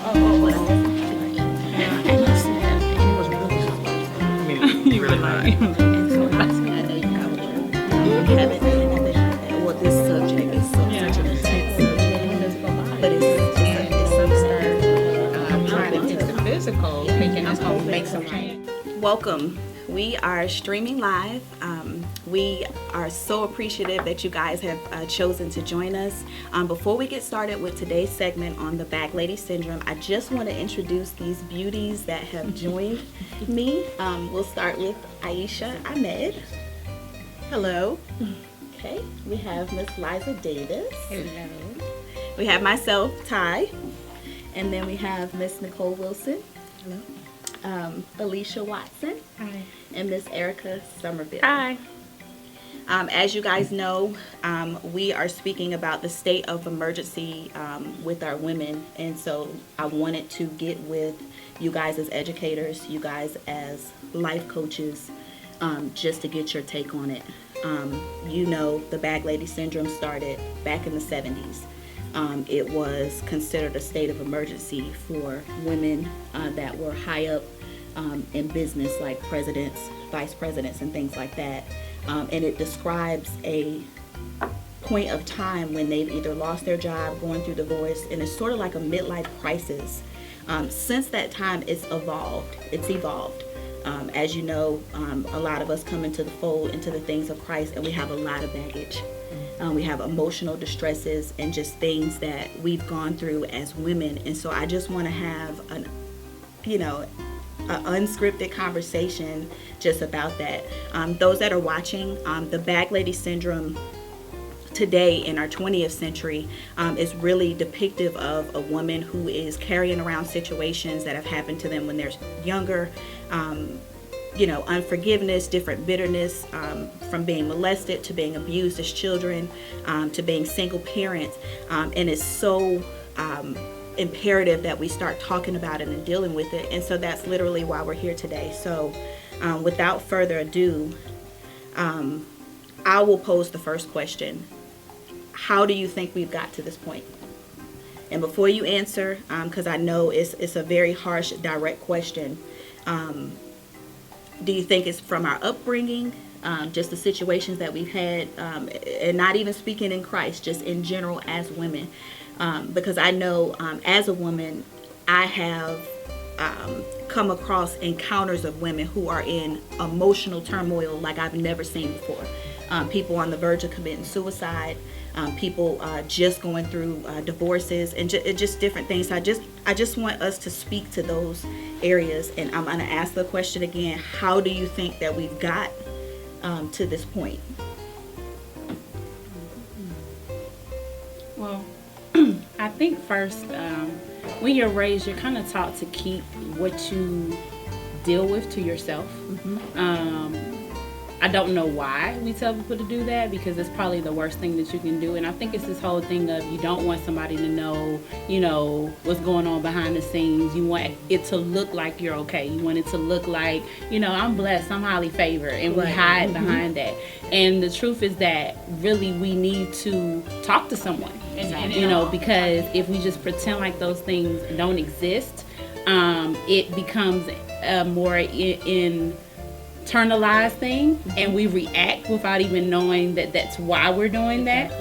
What I was You were like, and so obviously I know you probably haven't really envisioned that. Well, this subject is such an intense subject, but it's some start trying to take the physical, thinking it's going to make some change. Welcome. We are streaming live. We are so appreciative that you guys have chosen to join us. Before we get started with today's segment on the Bag Lady Syndrome, I just want to introduce these beauties that have joined me. We'll start with Aisha Ahmed. Hello. Okay, we have Miss Liza Davis. Hello. We have myself, TAI. And then we have Miss Nicole Wilson. Hello. Alicia Watson. Hi. And Miss Erica Somerville. Hi. As you guys know, we are speaking about the state of emergency with our women, and so I wanted to get with you guys as educators, you guys as life coaches, just to get your take on it. You know, the Bag Lady Syndrome started back in the 70s. It was considered a state of emergency for women that were high up in business, like presidents, vice presidents, and things like that. And it describes a point of time when they've either lost their job, going through divorce, and it's sort of like a midlife crisis. Since that time, it's evolved. As you know, a lot of us come into the fold, into the things of Christ, and we have a lot of baggage. We have emotional distresses and just things that we've gone through as women. And so I just want to have an unscripted conversation just about that. Those that are watching, the Bag Lady Syndrome today in our 20th century is really depictive of a woman who is carrying around situations that have happened to them when they're younger. Unforgiveness, different bitterness, from being molested to being abused as children, to being single parents. And it's so imperative that we start talking about it and dealing with it. And so that's literally why we're here today. So without further ado, I will pose the first question. How do you think we've got to this point? And before you answer, because I know it's a very harsh, direct question, do you think it's from our upbringing, just the situations that we've had, and not even speaking in Christ, just in general as women? Because I know as a woman, I have come across encounters of women who are in emotional turmoil like I've never seen before. People on the verge of committing suicide, people just going through divorces, and just different things. So I just want us to speak to those areas, and I'm going to ask the question again. How do you think that we've got to this point? well, I think first, when you're raised, you're kind of taught to keep what you deal with to yourself. I don't know why we tell people to do that, because it's probably the worst thing that you can do. And I think it's this whole thing of you don't want somebody to know, what's going on behind the scenes. You want it to look like you're okay. You want it to look like, I'm blessed, I'm highly favored, and we hide behind that. And the truth is that really we need to talk to someone, because if we just pretend like those things don't exist, it becomes a more internalized thing, and we react without even knowing that that's why we're doing that,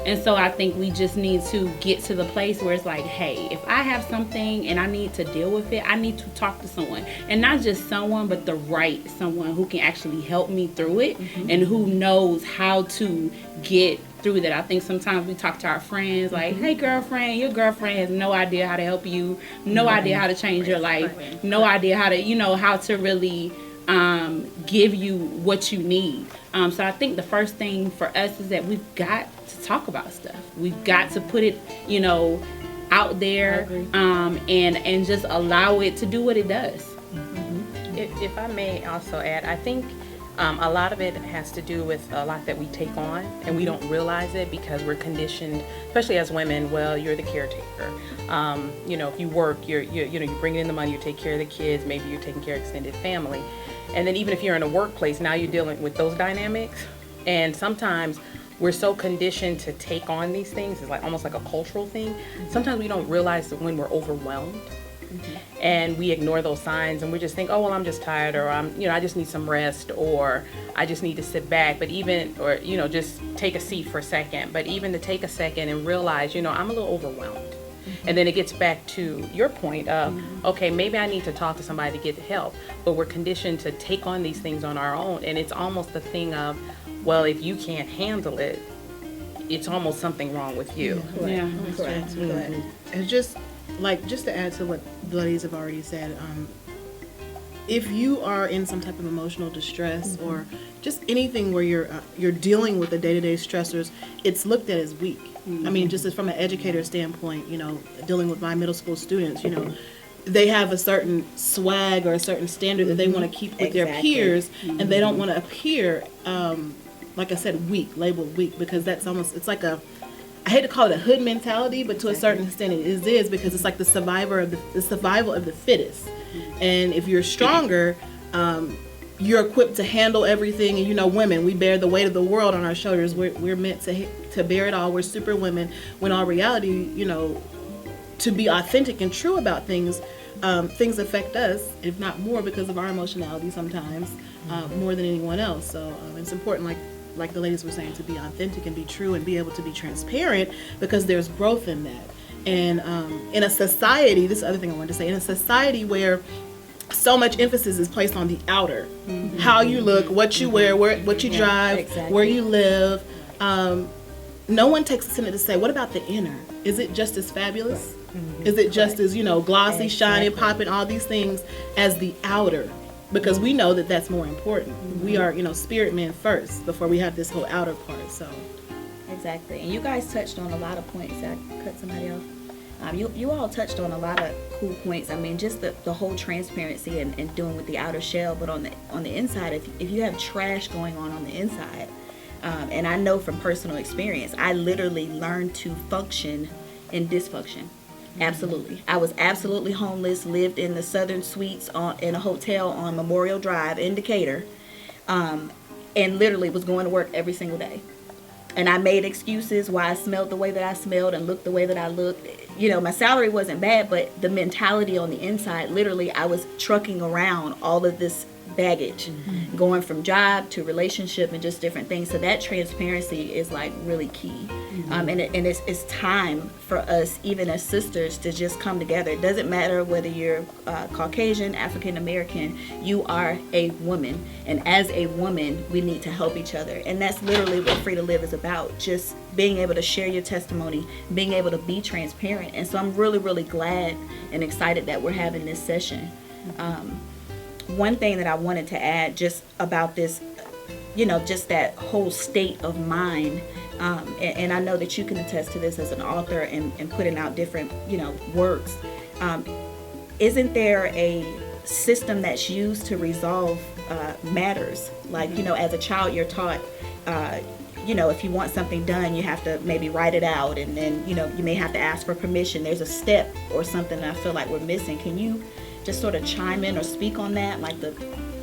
And so I think we just need to get to the place where it's like, hey, if I have something and I need to deal with it, I need to talk to someone, and not just someone, but the right someone who can actually help me through it, and who knows how to get through that. I think sometimes we talk to our friends like, hey girlfriend, your girlfriend has no idea how to help you, no idea how to change your life, no idea how to, how to really give you what you need. So I think the first thing for us is that we've got to talk about stuff. We've got to put it, out there, and just allow it to do what it does. If I may also add, I think a lot of it has to do with a lot that we take on, and we don't realize it because we're conditioned, especially as women. Well, you're the caretaker. If you work, you're bringing in the money, you take care of the kids, maybe you're taking care of extended family. And then even if you're in a workplace, now you're dealing with those dynamics. And sometimes we're so conditioned to take on these things. It's like almost like a cultural thing. Sometimes we don't realize that when we're overwhelmed and we ignore those signs and we just think, oh, well, I'm just tired, or I just need some rest, or I just need to sit back. But even, or, just take a seat for a second. But even to take a second and realize, I'm a little overwhelmed. And then it gets back to your point of, okay, maybe I need to talk to somebody to get help. But we're conditioned to take on these things on our own. And it's almost the thing of, well, if you can't handle it, it's almost something wrong with you. Yeah. Correct. And just to add to what the ladies have already said, if you are in some type of emotional distress or just anything where you're dealing with the day-to-day stressors, it's looked at as weak. I mean, just as from an educator standpoint, dealing with my middle school students, they have a certain swag or a certain standard that they want to keep with their peers, and they don't want to appear, like I said, weak, labeled weak, because that's almost, it's like I hate to call it a hood mentality, but to a certain extent it is, because it's like the survival of the fittest. And if you're stronger, you're equipped to handle everything. And women, we bear the weight of the world on our shoulders. We're meant to bear it all. We're super women. When all reality, to be authentic and true about things, things affect us, if not more, because of our emotionality sometimes, more than anyone else. So it's important, like the ladies were saying, to be authentic and be true and be able to be transparent, because there's growth in that. And in a society, this is the other thing I wanted to say, in a society where so much emphasis is placed on the outer, how you look, what you wear, what you drive, where you live, no one takes a minute to say, what about the inner? Is it just as fabulous? Is it just as, glossy, shiny, popping, all these things as the outer? Because we know that that's more important. We are, spirit men first before we have this whole outer part. So, exactly. And you guys touched on a lot of points. I cut somebody off. You all touched on a lot of cool points. I mean, just the whole transparency and doing with the outer shell, but on the inside, if you have trash going on the inside, and I know from personal experience, I literally learned to function in dysfunction. Absolutely. I was absolutely homeless, lived in the Southern Suites in a hotel on Memorial Drive in Decatur, and literally was going to work every single day. And I made excuses why I smelled the way that I smelled and looked the way that I looked. My salary wasn't bad, but the mentality on the inside, literally, I was trucking around all of this baggage, going from job to relationship and just different things. So that transparency is like really key. And it's time for us, even as sisters, to just come together. It doesn't matter whether you're Caucasian, African American, you are a woman. And as a woman, we need to help each other. And that's literally what Free to Live is about. Just being able to share your testimony, being able to be transparent. And so I'm really, really glad and excited that we're having this session. One thing that I wanted to add just about this, just that whole state of mind, and I know that you can attest to this as an author and putting out different, works. Isn't there a system that's used to resolve matters? Like, as a child, you're taught, if you want something done, you have to maybe write it out, and then, you may have to ask for permission. There's a step or something that I feel like we're missing. Can you just sort of chime in or speak on that, like the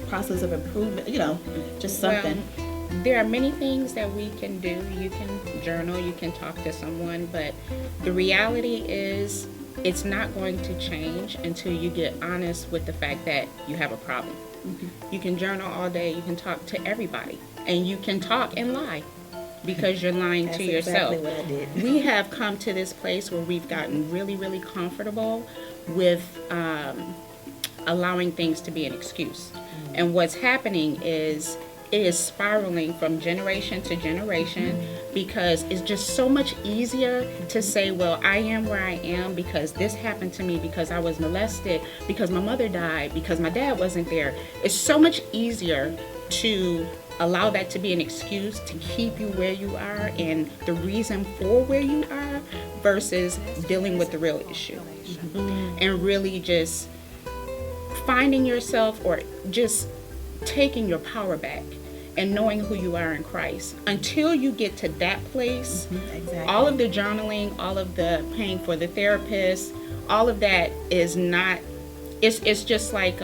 process of improvement, just something? Well, there are many things that we can do. You can journal, you can talk to someone, but the reality is it's not going to change until you get honest with the fact that you have a problem. You can journal all day, you can talk to everybody, and you can talk and lie, because you're lying to yourself. That's exactly what I did. We have come to this place where we've gotten really, really comfortable with allowing things to be an excuse. And what's happening is it is spiraling from generation to generation, because it's just so much easier to say, well, I am where I am because this happened to me, because I was molested, because my mother died, because my dad wasn't there. It's so much easier to allow that to be an excuse to keep you where you are and the reason for where you are, versus dealing with the real issue. And really just finding yourself, or just taking your power back and knowing who you are in Christ. Until you get to that place, all of the journaling, all of the paying for the therapist, all of that is not, it's just like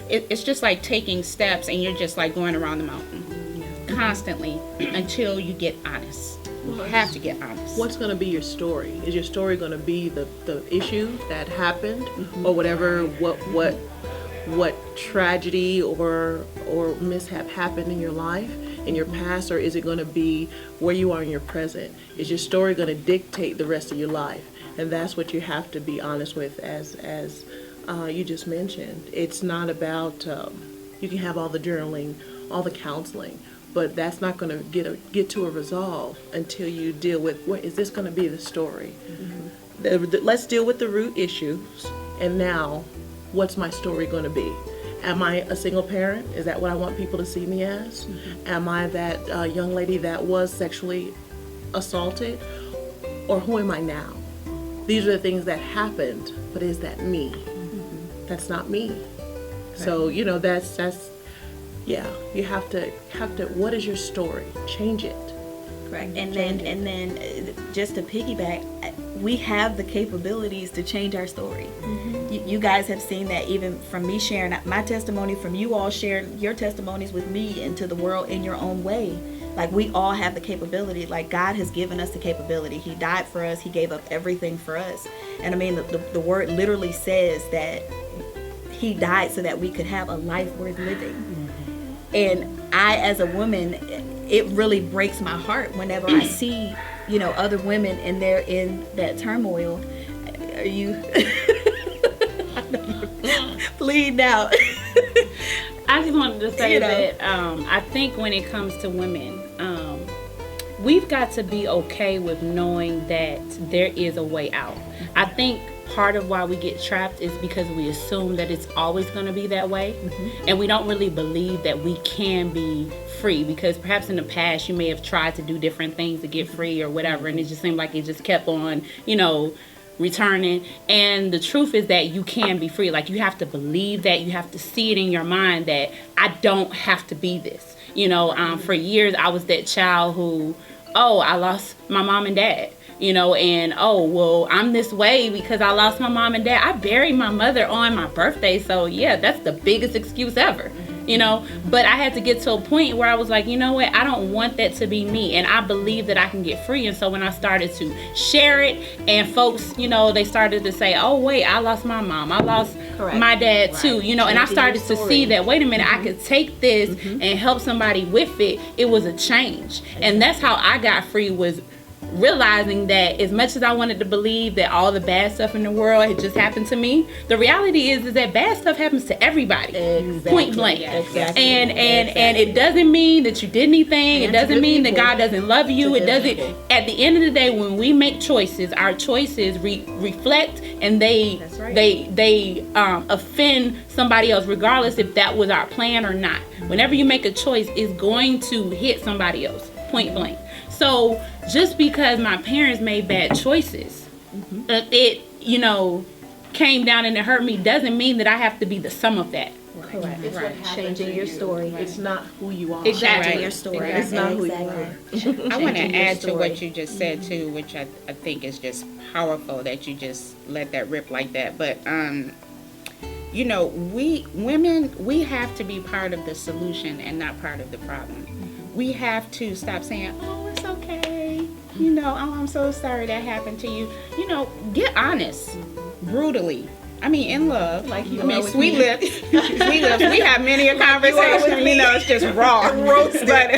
it's just like taking steps and you're just like going around the mountain. constantly until you get honest. You have to get honest. What's going to be your story? Is your story going to be the issue that happened, or whatever, what tragedy or mishap happened in your life, in your past, or is it going to be where you are in your present? Is your story going to dictate the rest of your life? And that's what you have to be honest with, as you just mentioned. It's not about, you can have all the journaling, all the counseling, but that's not going to get to a resolve until you deal with, what is this going to be the story? Let's deal with the root issues, and now, what's my story going to be? Am I a single parent? Is that what I want people to see me as? Am I that young lady that was sexually assaulted? Or who am I now? These are the things that happened, but is that me? That's not me. Right. So, that's yeah, you have to, what is your story? Change it. Correct. And then just to piggyback, we have the capabilities to change our story. You guys have seen that even from me sharing my testimony, from you all sharing your testimonies with me into the world in your own way. Like, we all have the capability. Like, God has given us the capability. He died for us. He gave up everything for us. And I mean, the word literally says that he died so that we could have a life worth living. And I, as a woman, it really breaks my heart whenever I see, other women and they're in that turmoil. Are you bleeding out? I just wanted to say that I think when it comes to women, we've got to be okay with knowing that there is a way out. I think part of why we get trapped is because we assume that it's always going to be that way, and we don't really believe that we can be free, because perhaps in the past you may have tried to do different things to get free or whatever, and it just seemed like it just kept on, returning. And the truth is that you can be free. Like, you have to believe that. You have to see it in your mind that I don't have to be this. For years I was that child who, I lost my mom and dad. And I'm this way because I lost my mom and dad. I buried my mother on my birthday, so yeah, that's the biggest excuse ever. But I had to get to a point where I was like, what, I don't want that to be me, and I believe that I can get free. And so when I started to share it, and folks, they started to say, oh wait, I lost my mom, I lost my dad too, and I started to see that, wait a minute, I could take this and help somebody with it. It was a change. And that's how I got free, was realizing that as much as I wanted to believe that all the bad stuff in the world had just happened to me, the reality is that bad stuff happens to everybody. Exactly. Point blank. Exactly. And it doesn't mean that you did anything. It doesn't mean that God doesn't love you. It doesn't. At the end of the day, when we make choices, our choices reflect, and they offend somebody else, regardless if that was our plan or not. Whenever you make a choice, it's going to hit somebody else. Point blank. So just because my parents made bad choices, it came down and it hurt me, doesn't mean that I have to be the sum of that. Correct. It's what changing your story. It's not who you are. Exactly. Your story. It's not who you are. I want to add to what you just said too, which I think is just powerful that you just let that rip like that. But we women, we have to be part of the solution and not part of the problem. We have to stop saying, oh, it's okay. I'm so sorry that happened to you. Get honest, brutally. I mean, in love. Like sweet lips. Sweet lips. We have many a conversation. It's just raw. But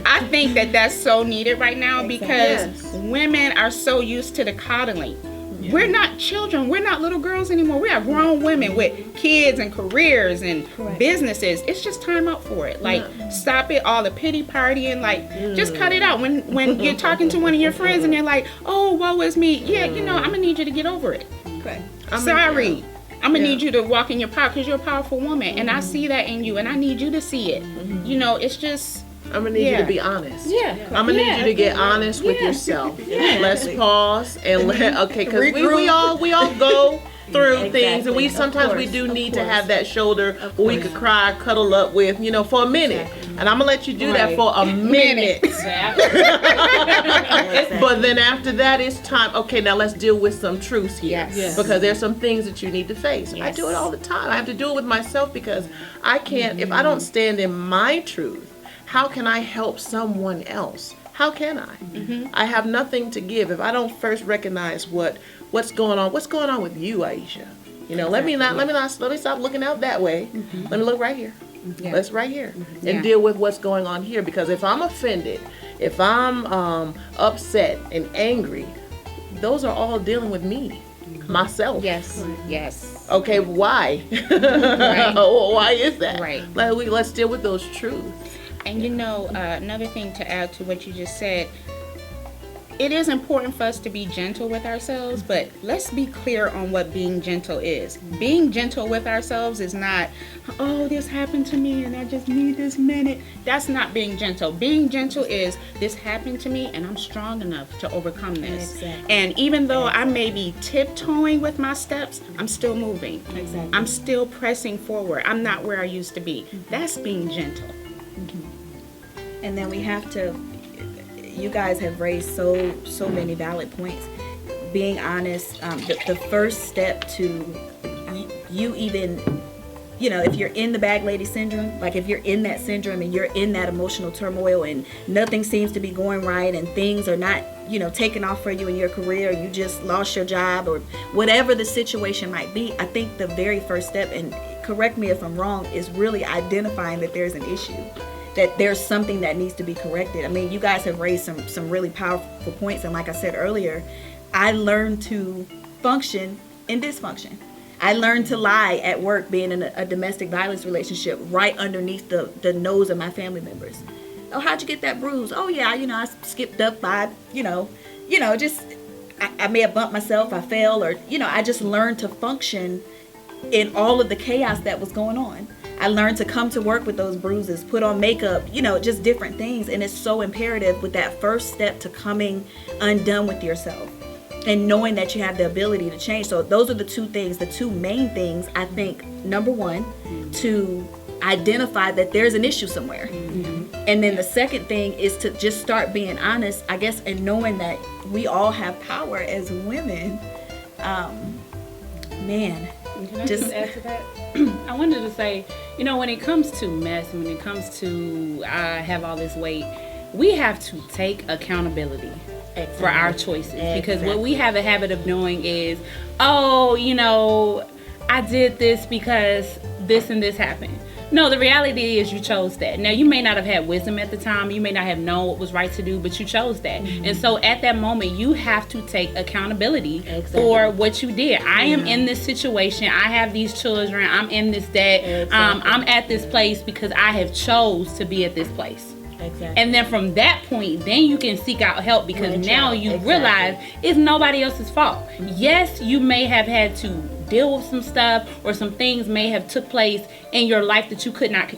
I think that that's so needed right now, because women are so used to the coddling. Yeah. We're not children. We're not little girls anymore. We are grown women with kids and careers and businesses. It's just time out for it. Like, stop it, all the pity partying. Like, just cut it out. When you're talking to one of your friends and they're like, oh, woe is me. Yeah, I'm going to need you to get over it. Correct. Sorry. I'm going to need you to walk in your power, because you're a powerful woman. And I see that in you, and I need you to see it. It's just... I'm going to need you to be honest. Yeah. I'm going to need you to get honest with yourself. Yeah. Let's pause and because we all go through things, and we sometimes we do need to have that shoulder where we could cry, cuddle up with, for a minute. And I'm going to let you do that for a minute. But then after that, it's time. Okay, now let's deal with some truths here. Yes. Because there's some things that you need to face. Yes. I do it all the time. I have to do it with myself, because I can't, if I don't stand in my truth, how can I help someone else? How can I? I have nothing to give if I don't first recognize what's going on. What's going on with you, Aisha? You know, let me stop looking out that way. Let me look right here. Let's right here and deal with what's going on here. Because if I'm offended, if I'm upset and angry, those are all dealing with me, myself. Yes. Yes. Okay, why? Right. Why is that? Right. Let's deal with those truths. And you know, another thing to add to what you just said, it is important for us to be gentle with ourselves, but let's be clear on what being gentle is. Being gentle with ourselves is not, oh, this happened to me and I just need this minute. That's not being gentle. Being gentle is, this happened to me and I'm strong enough to overcome this. Exactly. And even though I may be tiptoeing with my steps, I'm still moving. Exactly. I'm still pressing forward. I'm not where I used to be. That's being gentle. And then we have to, you guys have raised so many valid points. Being honest, the first step to you even, you know, if you're in the bag lady syndrome, like if you're in that syndrome and you're in that emotional turmoil and nothing seems to be going right and things are not, you know, taking off for you in your career, or you just lost your job or whatever the situation might be, I think the very first step, and correct me if I'm wrong, is really identifying that there's an issue, that there's something that needs to be corrected. I mean, you guys have raised some really powerful points, and like I said earlier, I learned to function in dysfunction. I learned to lie at work, being in a domestic violence relationship, right underneath the nose of my family members. Oh, how'd you get that bruise? Oh yeah, you know, I skipped up by, just I may have bumped myself, I fell, or I just learned to function in all of the chaos that was going on. I learned to come to work with those bruises, put on makeup, just different things. And it's so imperative with that first step to coming undone with yourself and knowing that you have the ability to change. So those are the two things, the two main things. I think, number one, to identify that there's an issue somewhere. And then the second thing is to just start being honest, I guess, and knowing that we all have power as women. Man. Can I just add to that? I wanted to say, when it comes to mess, and when it comes to I have all this weight, we have to take accountability for our choices. Because what we have a habit of doing is, I did this because this and this happened. No, the reality is you chose that. Now, you may not have had wisdom at the time. You may not have known what was right to do, but you chose that. And so at that moment, you have to take accountability for what you did. I am in this situation. I have these children. I'm in this debt. I'm at this place because I have chose to be at this place. And then from that point, then you can seek out help, because now you realize it's nobody else's fault. Yes, you may have had to deal with some stuff, or some things may have took place in your life that you could not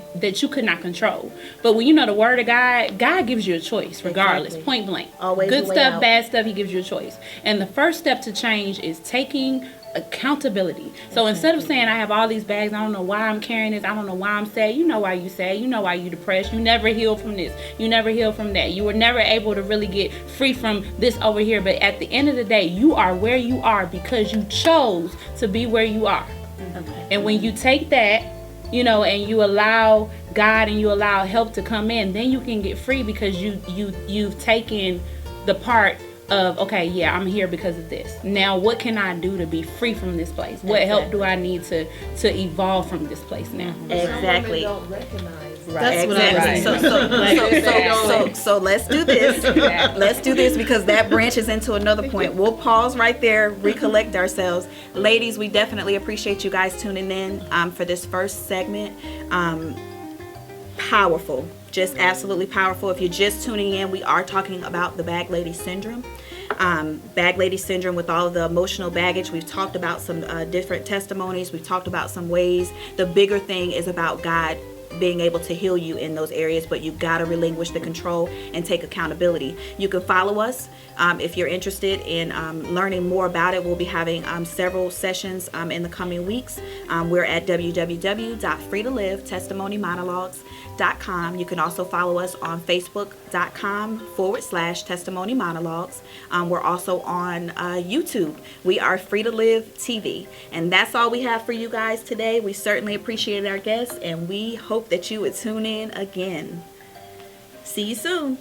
control. But when you know the word of God gives you a choice regardless, point blank. Always good stuff, out. bad stuff, he gives you a choice. And the first step to change is taking accountability. So instead of saying I have all these bags, I don't know why I'm carrying this, I don't know why I'm sad, you know why you sad, you know why you depressed, you never healed from this, you never healed from that, you were never able to really get free from this over here. But at the end of the day, you are where you are because you chose to be where you are. And when you take that, and you allow God and you allow help to come in, then you can get free, because you've taken the part of, okay, yeah, I'm here because of this. Now, what can I do to be free from this place? What help do I need to evolve from this place now? Exactly. Some women don't recognize. That's what I was So let's do this. Let's do this, because that branches into another point. We'll pause right there, recollect ourselves. Ladies, we definitely appreciate you guys tuning in for this first segment. Powerful. Just absolutely powerful. If you're just tuning in, we are talking about the bag lady syndrome. Bag lady syndrome with all of the emotional baggage. We've talked about some different testimonies. We've talked about some ways. The bigger thing is about God being able to heal you in those areas, but you've got to relinquish the control and take accountability. You can follow us if you're interested in learning more about it. We'll be having several sessions in the coming weeks. We're at www.freetolivetestimonymonologues.com. You can also follow us on facebook.com/testimony monologues. We're also on YouTube. We are Free to Live TV. And that's all we have for you guys today. We certainly appreciate our guests, and we hope that you would tune in again. See you soon.